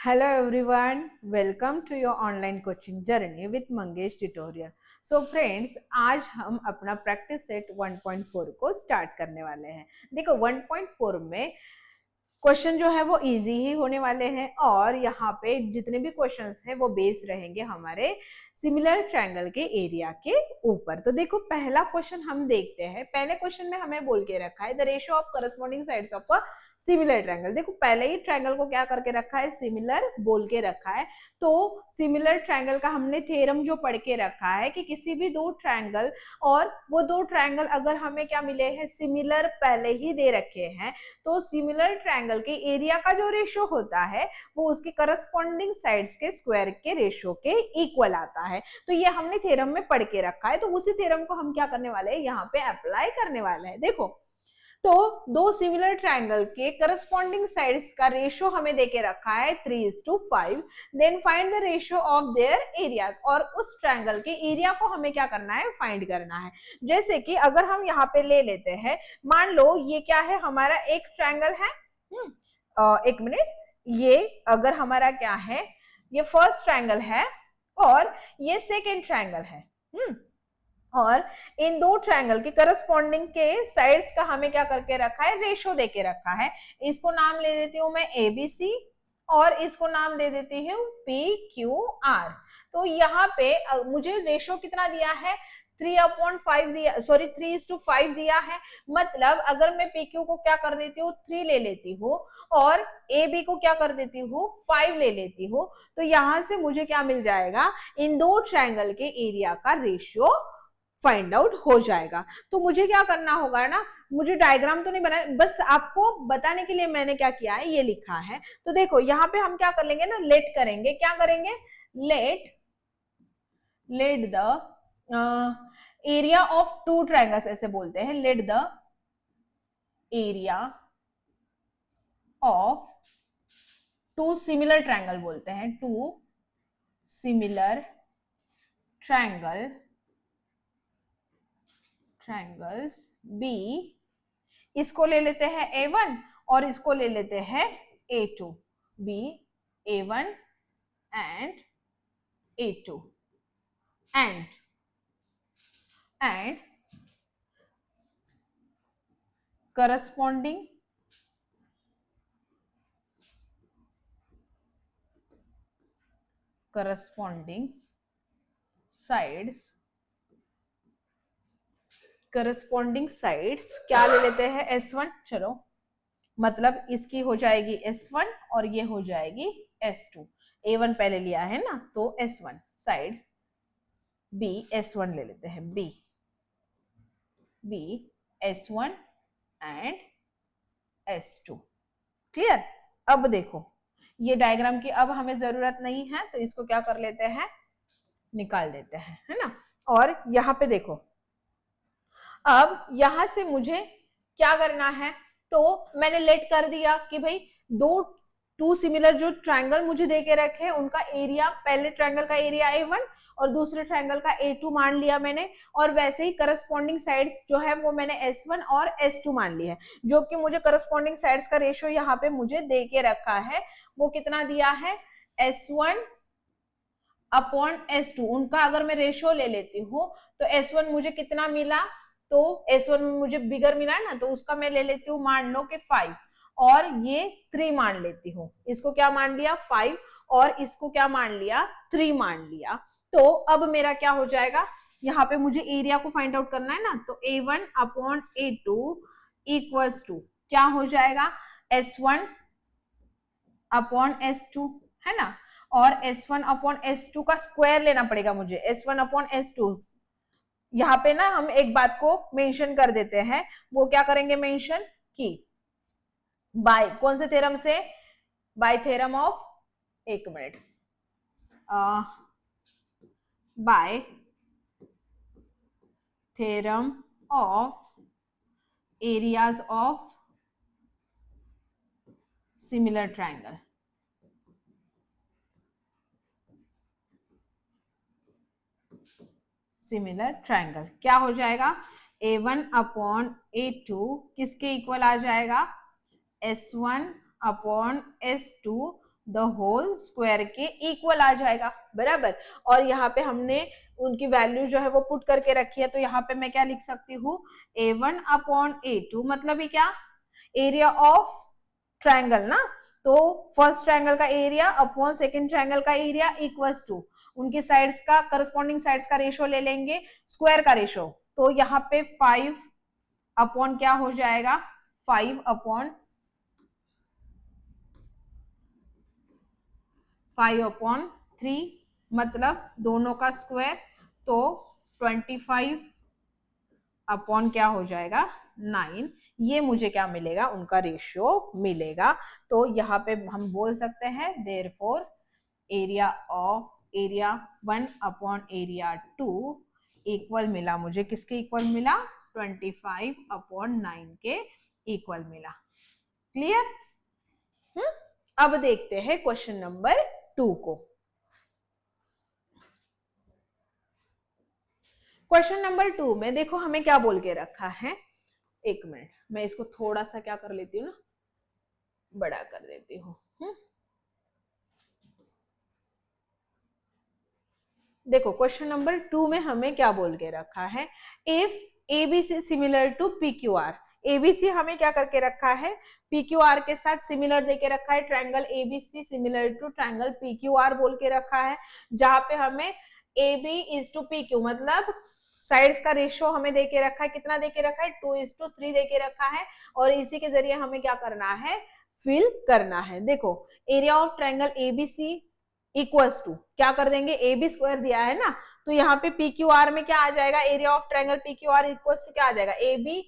Hello everyone, welcome to your online coaching journey with Mangesh tutorial. So friends, आज हम अपना practice set 1.4 को start करने वाले हैं। देखो 1.4 में क्वेश्चन जो है वो इजी ही होने वाले हैं और यहाँ पे जितने भी क्वेश्चंस हैं वो बेस रहेंगे हमारे सिमिलर ट्रायंगल के एरिया के ऊपर। तो देखो पहला क्वेश्चन हम देखते हैं। पहले क्वेश्चन में हमें बोल के रखा है the ratio of corresponding sides of a similar triangle. देखो पहले ही ट्रायंगल को क्या करके रखा है, सिमिलर बोल के रखा है। तो सिमिलर ट्रायंगल का हमने थ्योरम जो पढ़ के रखा है कि किसी भी दो ट्रायंगल और वो दो ट्रायंगल अगर हमें क्या मिले हैं, सिमिलर पहले ही दे रखे हैं, तो सिमिलर ट्रायंगल के एरिया का जो रेशियो होता है वो उसके करस्पॉन्डिंग साइड्स के स्क्वायर के रेशियो के इक्वल आता है। तो ये हमने थ्योरम में पढ़ के रखा है, तो उसी थ्योरम को हम क्या करने वाले हैं, यहाँ पे अप्लाई करने वाले हैं। देखो तो दो सिमिलर ट्रायंगल के करस्पॉन्डिंग साइड्स का रेशियो हमें देके रखा है 3:5। Then find the ratio of their areas, और उस ट्रायंगल के एरिया को हमें क्या करना है, फाइंड करना है। जैसे कि अगर हम यहाँ पे ले लेते हैं, मान लो ये क्या है, हमारा एक ट्रायंगल है। एक मिनट, ये अगर हमारा क्या है, ये फर्स्ट ट्रायंगल है और ये सेकेंड ट्रायंगल है। और इन दो ट्रायंगल के करस्पॉन्डिंग के साइड्स का हमें क्या करके रखा है, रेशियो देके रखा है। इसको नाम ले देती हूं मैं ABC और इसको नाम दे देती हूँ PQR। तो यहाँ पे मुझे रेशियो कितना दिया है, 3/5 दिया, सॉरी 3:5 दिया है। मतलब अगर मैं PQ को क्या कर देती हूँ, 3 ले लेती हूँ और AB को क्या कर देती हूँ, 5 ले लेती हूँ, तो यहां से मुझे क्या मिल जाएगा, इन दो ट्रायंगल के एरिया का रेशियो फाइंड आउट हो जाएगा। तो मुझे क्या करना होगा ना, मुझे डायग्राम तो नहीं बनाना, बस आपको बताने के लिए मैंने क्या किया है, ये लिखा है। तो देखो यहाँ पे हम क्या कर लेंगे ना, लेट करेंगे, क्या करेंगे, let the area of two triangles, ऐसे बोलते हैं, let the area of two similar triangle, बोलते हैं टू सिमिलर ट्रायंगल्स B, इसको ले लेते हैं A1 और इसको ले लेते हैं A2, B A1 and A2 and corresponding sides क्या ले लेते हैं, S1। चलो मतलब इसकी हो जाएगी S1 और ये हो जाएगी S2। A1 पहले लिया है ना, तो S1 साइड्स B S1 ले लेते हैं, B S1 and S2। Clear. अब देखो ये डायग्राम की अब हमें जरूरत नहीं है, तो इसको क्या कर लेते हैं, निकाल देते हैं, है ना। और यहाँ पे देखो, अब यहां से मुझे क्या करना है, तो मैंने लेट कर दिया कि भाई टू सिमिलर जो ट्रायंगल मुझे देके रखे उनका एरिया, पहले ट्रायंगल का एरिया A1 और दूसरे ट्रायंगल का A2 मान लिया मैंने, और वैसे ही करस्पॉन्डिंग साइड्स जो है वो मैंने S1 और S2 मान लिया है, जो कि मुझे करस्पॉन्डिंग साइड्स का रेशियो यहाँ पे मुझे दे के रखा है। वो कितना दिया है, S1/S2। उनका अगर मैं रेशियो ले लेती हूँ तो S1 मुझे कितना मिला, तो S1 में मुझे बिगर मिला ना, तो उसका मैं ले लेती हूँ, मान लो कि 5 और ये 3 मान लेती हूँ। इसको क्या मान लिया, 5, और इसको क्या मान लिया, 3 मान लिया। तो अब मेरा क्या हो जाएगा, यहाँ पे मुझे एरिया को फाइंड आउट करना है ना, तो A1/A2 इक्वल्स टू क्या हो जाएगा, S1/S2, है ना। और S1/S2 का स्क्वायर लेना पड़ेगा मुझे, S1/S2। यहाँ पे ना हम एक बात को मेंशन कर देते हैं, वो क्या करेंगे मेंशन, की बाय कौन से थ्योरम से, बाय थ्योरम ऑफ, एक minute, bye theorem of areas of similar triangle. Similar triangle क्या हो जाएगा, A1/A2 किसके इक्वल आ जाएगा, S1/S2 द होल स्क्वायर के इक्वल आ जाएगा, बराबर। और यहाँ पे हमने उनकी वैल्यू जो है वो पुट करके रखी है, तो यहाँ पे मैं क्या लिख सकती हूँ, A1 अपॉन A2, मतलब ये क्या, एरिया ऑफ ट्रायंगल ना, तो फर्स्ट ट्रायंगल का एरिया अपॉन सेकंड ट्रायंगल का एरिया इक्वल्स टू उनकी साइड्स का करस्पॉन्डिंग साइड्स का रेशो ले लेंगे, स्क्वायर का रेशो, तो यहाँ पे 5 अपॉन क्या हो जाएगा, 5 अपॉन 3, मतलब दोनों का स्क्वायर, तो 25 अपॉन क्या हो जाएगा, 9। ये मुझे क्या मिलेगा, उनका रेशियो मिलेगा। तो यहाँ पे हम बोल सकते हैं therefore area 1 upon area 2 equal मिला मुझे, किसके इक्वल मिला, 25 अपॉन 9 के इक्वल मिला। क्लियर? अब देखते हैं क्वेश्चन नंबर 2 को। क्वेश्चन नंबर 2 में देखो हमें क्या बोल के रखा है, एक मिनट मैं इसको थोड़ा सा क्या कर लेती हूँ ना, बड़ा कर देती हूँ। देखो क्वेश्चन नंबर 2 में हमें क्या बोल के रखा है, if ABC similar to PQR, ABC हमें क्या करके रखा है, PQR के साथ सिमिलर देके रखा है, triangle ABC similar to triangle PQR बोल के रखा है, जहां पे हमें AB इज टू PQ, मतलब साइड्स का रेशियो हमें देके रखा है, कितना देके रखा है, 2:3 देके रखा है, और इसी के जरिए हमें क्या करना है, फिल करना है। देखो area of triangle ABC equals to क्या कर देंगे, AB स्क्वायर दिया है ना, तो यहाँ पे PQR में क्या आ जाएगा, area of triangle PQR equals to क्या आ जाएगा, AB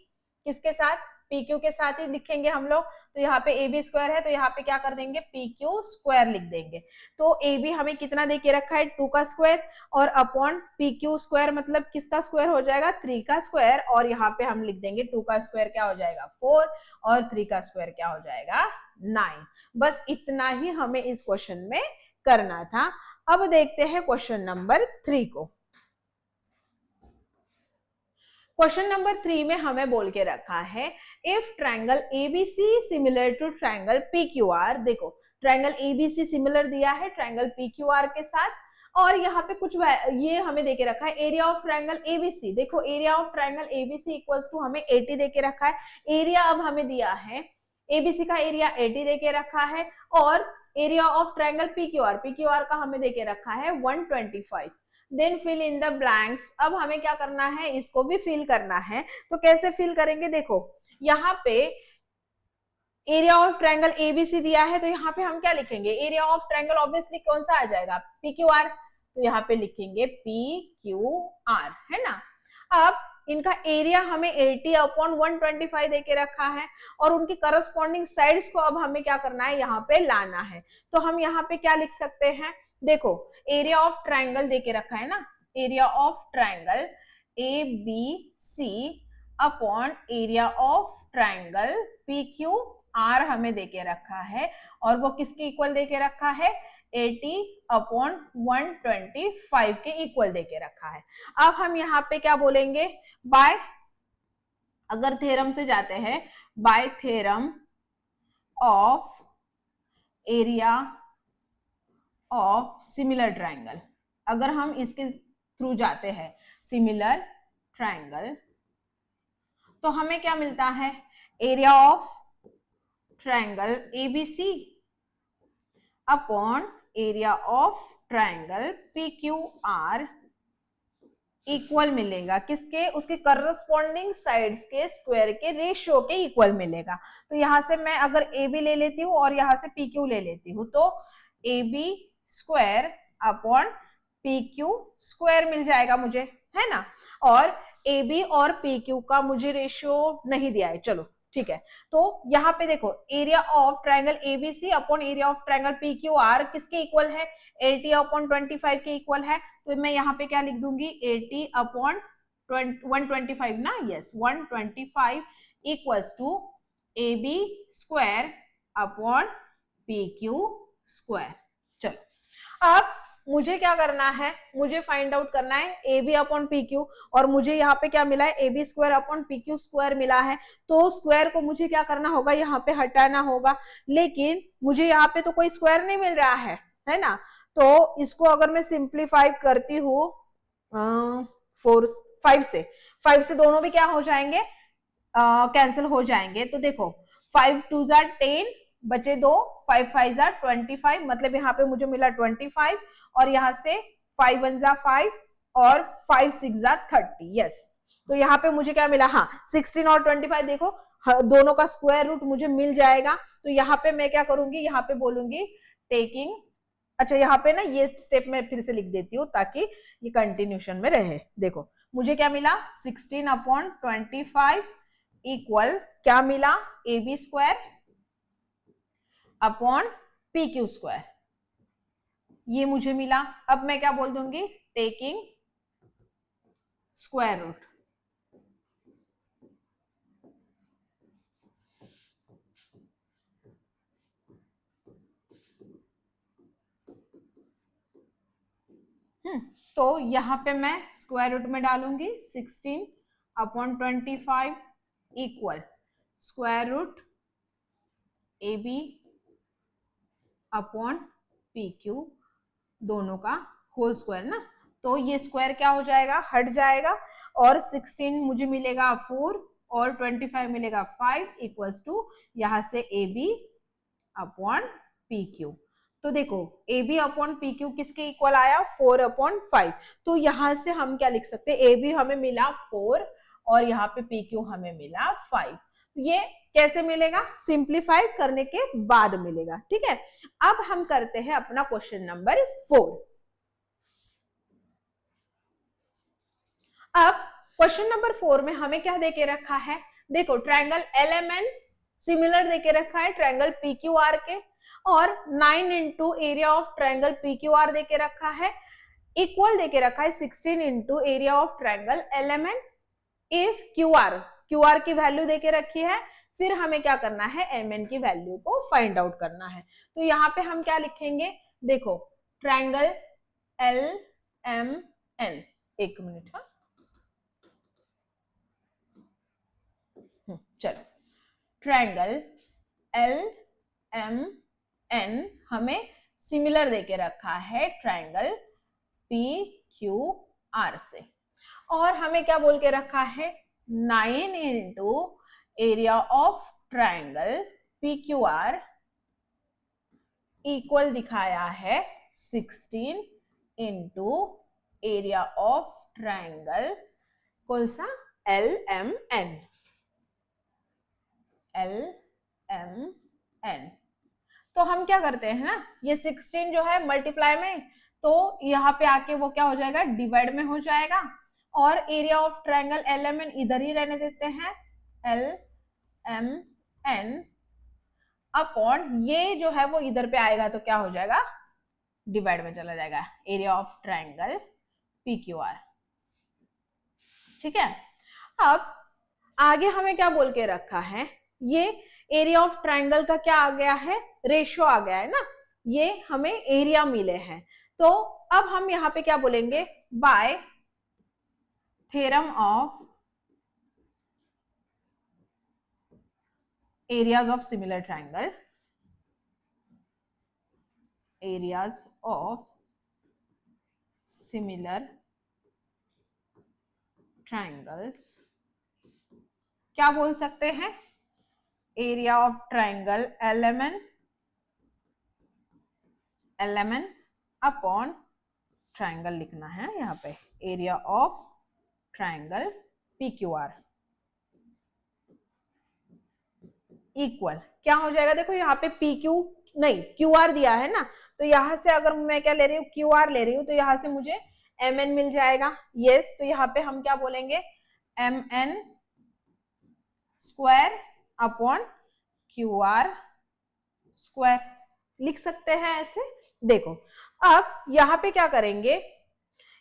किसके साथ, PQ के साथ ही लिखेंगे हम लोग, तो यहाँ पे AB स्क्वायर है, तो यहाँ पे क्या कर देंगे, PQ स्क्वायर लिख देंगे। तो AB हमें कितना दे के रखा है, 2 का स्क्वायर, और अपॉन PQ स्क्वायर मतलब किसका स्क्वायर हो जाएगा, 3 का स्क्वायर, और यहाँ पे हम लिख देंगे 2 का स्क्वायर क्या हो जाएगा 4, और 3 का स्क्वायर क्या हो जाएगा 9। बस इतना ही हमें इस क्वेश्चन में करना था। अब देखते हैं क्वेश्चन नंबर 3 को। क्वेश्चन नंबर 3 में हमें बोल के रखा है, if triangle ABC similar to triangle PQR, देखो ट्रायंगल ABC सिमिलर दिया है ट्रायंगल PQR के साथ, और यहाँ पे कुछ ये हमें देके रखा है एरिया ऑफ ट्रायंगल ABC, देखो area of triangle ABC equals to हमें 80 देके रखा है, एरिया अब हमें दिया है ABC का एरिया 80 देके रखा है, और एरिया ऑफ ट्रायंगल PQR का हमें देके रखा है 125। Then fill in the blanks, अब हमें क्या करना है, इसको भी फिल करना है, तो कैसे फिल करेंगे, देखो यहाँ पे एरिया ऑफ ट्रायंगल ABC दिया है, तो यहाँ पे हम क्या लिखेंगे, एरिया ऑफ ट्रायंगल ऑब्वियसली कौन सा आ जाएगा, PQR, तो यहाँ पे लिखेंगे PQR, है ना। अब इनका एरिया हमें 80 अपॉन 125 देके रखा है, और उनकी करस्पॉन्डिंग साइड्स को अब हमें क्या करना है, यहाँ पे लाना है, तो हम यहाँ पे क्या लिख सकते हैं, देखो एरिया ऑफ ट्रायंगल देके रखा है ना, area of triangle ABC upon area of triangle PQR हमें देके रखा है, और वो किसके इक्वल देके रखा है, 80 अपॉन 125 के इक्वल देके रखा है। अब हम यहाँ पे क्या बोलेंगे, बाय, अगर थ्योरम से जाते हैं, bye theorem of area of similar triangle, अगर हम इसके थ्रू जाते हैं सिमिलर ट्रायंगल, तो हमें क्या मिलता है, area of triangle ABC upon area of triangle PQR equal मिलेगा किसके, उसके करस्पॉन्डिंग साइड्स के स्क्वायर के रेशियो के इक्वल मिलेगा। तो यहां से मैं अगर AB ले लेती हूँ और यहां से PQ ले लेती हूँ, तो AB square upon PQ square मिल जाएगा मुझे, है ना। और AB और PQ का मुझे रेशियो नहीं दिया है, चलो ठीक है। तो यहाँ पे देखो area of triangle ABC upon area of triangle PQR किसके इक्वल है, 80 अपॉन 25 के इक्वल है, तो मैं यहाँ पे क्या लिख दूंगी, 80 अपॉन 125 ना, yes 125 equals to AB square upon PQ square. चलो अब मुझे क्या करना है, मुझे फाइंड आउट करना है A B upon P Q, और मुझे यहाँ पे क्या मिला है, A B square upon P Q square मिला है। तो स्क्वायर को मुझे क्या करना होगा, यहाँ पे हटाना होगा, लेकिन मुझे यहाँ पे तो कोई स्क्वायर नहीं मिल रहा है ना। तो इसको अगर मैं सिंप्लीफाई करती हूँ 5 से दोनों भी क्या हो जाएंगे, कैंसिल हो जाएंगे। तो देखो 5 2 जार 10 बचे 2, 5 5 जार 25, मतलब यहाँ पे मुझे मिला 25, और यहाँ से 5 1 जार 5 और 5 6 जार 30। यस, तो यहाँ पे मुझे क्या मिला, हाँ 16 और 25, देखो दोनों का स्क्वायर रूट मुझे मिल जाएगा। तो यहाँ पे मैं क्या करूंगी, यहाँ पे बोलूंगी टेकिंग, अच्छा यहाँ पे ना ये स्टेप मैं फिर से लिख देती हूँ ताकि ये कंटिन्यूशन में रहे। देखो मुझे क्या मिला, 16 अपॉन 25 इक्वल क्या मिला, A B square upon P Q square, ये मुझे मिला। अब मैं क्या बोल दूंगी, टेकिंग स्क्वायर रूट। तो यहां पे मैं स्क्वायर रूट में डालूंगी 16 upon 25 equal square root A B upon P Q, दोनों का होल स्क्वायर ना। तो ये स्क्वायर क्या हो जाएगा, हट जाएगा, और 16 मुझे मिलेगा 4 और 25 मिलेगा 5 इक्वल्स टू यहां से A B upon P Q. तो देखो A B upon P Q किसके इक्वल आया, 4 अपॉन 5। तो यहां से हम क्या लिख सकते हैं, ए बी हमें मिला 4 और यहाँ पे पी क्यू हमें मिला 5। ये कैसे मिलेगा, सिंप्लीफाई करने के बाद मिलेगा। ठीक है, अब हम करते हैं अपना क्वेश्चन नंबर 4। अब क्वेश्चन नंबर 4 में हमें क्या देके रखा है, देखो ट्रायंगल LMN सिमिलर देके रखा है ट्रायंगल PQR के, और 9 into area of triangle PQR देके रखा है, इक्वल देके रखा है 16 into area of triangle LMN। If QR की वैल्यू देके रखी है, फिर हमें क्या करना है, MN की वैल्यू को फाइंड आउट करना है। तो यहाँ पे हम क्या लिखेंगे, देखो ट्रायंगल LMN, एक मिनट, हाँ चलो, ट्रायंगल LMN हमें सिमिलर देके रखा है ट्रायंगल PQR से, और हमें क्या बोल के रखा है, 9 into area of triangle PQR equal दिखाया है 16 इंटू एरिया ऑफ ट्रायंगल कौन सा, LMN। तो हम क्या करते हैं ना, ये 16 जो है मल्टीप्लाई में, तो यहाँ पे आके वो क्या हो जाएगा, डिवाइड में हो जाएगा, और एरिया ऑफ ट्रायंगल LMN इधर ही रहने देते हैं, LMN अपॉन ये जो है वो इधर पे आएगा तो क्या हो जाएगा, डिवाइड में चला जाएगा, एरिया ऑफ ट्रायंगल PQR। ठीक है, अब आगे हमें क्या बोल के रखा है, ये एरिया ऑफ ट्रायंगल का क्या आ गया है, रेशियो आ गया है ना, ये हमें एरिया मिले हैं। तो अब हम यहाँ पे क्या बोलेंगे, bye theorem of areas of similar triangle, areas of similar triangles, क्या बोल सकते हैं, area of triangle LMN upon triangle लिखना है यहाँ पे, area of triangle PQR equal क्या हो जाएगा, देखो यहाँ पे PQ नहीं QR दिया है ना, तो यहां से अगर मैं क्या ले रही हूँ, QR ले रही हूँ, तो यहां से मुझे MN मिल जाएगा। यस, तो यहाँ पे हम क्या बोलेंगे, MN square upon QR square लिख सकते हैं ऐसे। देखो अब यहाँ पे क्या करेंगे,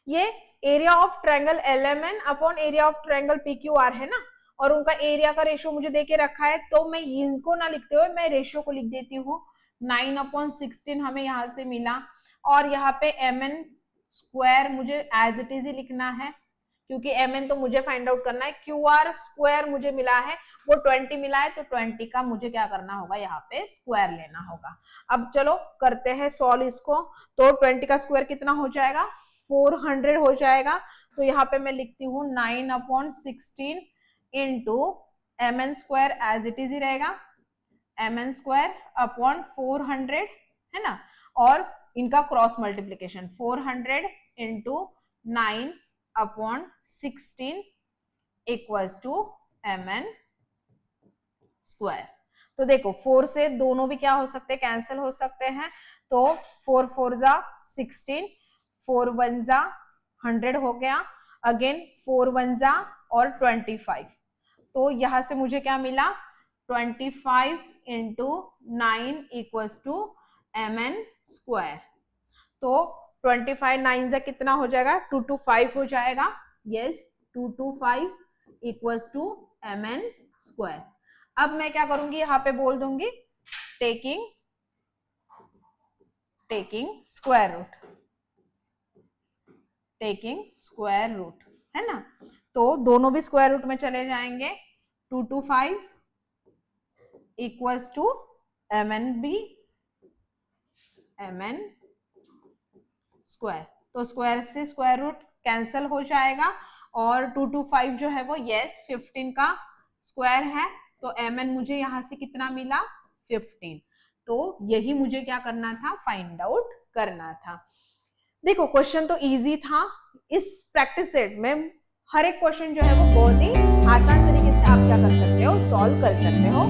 ये area of triangle LMN upon area of triangle PQR है ना, और उनका एरिया का रेशियो मुझे देके रखा है, तो मैं इनको ना लिखते हुए मैं रेशियो को लिख देती हूँ। 9/16 हमें यहाँ से मिला, और यहाँ पे mn स्क्वायर मुझे एज इट इज ही लिखना है, क्योंकि mn तो मुझे फाइंड आउट करना है। QR स्क्वायर मुझे मिला है, वो 20 मिला है, तो 20 का मुझे क्या करना होगा, यहाँ पे स्क्वायर लेना होगा। अब चलो करते हैं सॉल्व इसको। तो 20 का स्क्वायर कितना हो जाएगा, 400 हो जाएगा। तो यहाँ पे मैं लिखती हूँ 9/16 into mn square as it is ही रहेगा, mn स्क्वायर अपॉन 400 है ना, और इनका cross multiplication 400 into 9/16 equals to mn square. तो देखो 4 से दोनों भी क्या हो सकते हैं, कैंसिल हो सकते हैं। तो 4 4 जा 16, 4 1 जा 100 हो गया, अगेन 4 1 जा और 25। तो यहां से मुझे क्या मिला, 25 into 9 equals to mn square. तो 25 9 जा कितना हो जाएगा, 225 हो जाएगा। Yes, 225 equals to mn square. अब मैं क्या करूंगी, यहाँ पे बोल दूंगी taking square root, taking square root है ना। तो दोनों भी स्क्वायर रूट में चले जाएंगे। 225 इक्वल्स टू mn स्क्वायर। तो स्क्वायर से स्क्वायर रूट कैंसिल हो जाएगा, और 225 जो है वो 15 का स्क्वायर है। तो mn मुझे यहां से कितना मिला, 15। तो यही मुझे क्या करना था, फाइंड आउट करना था। देखो क्वेश्चन तो इजी था। इस प्रैक्टिस सेट में हर एक क्वेश्चन जो है वो बहुत ही आसान तरीके से आप क्या कर सकते हो, सॉल्व कर सकते हो।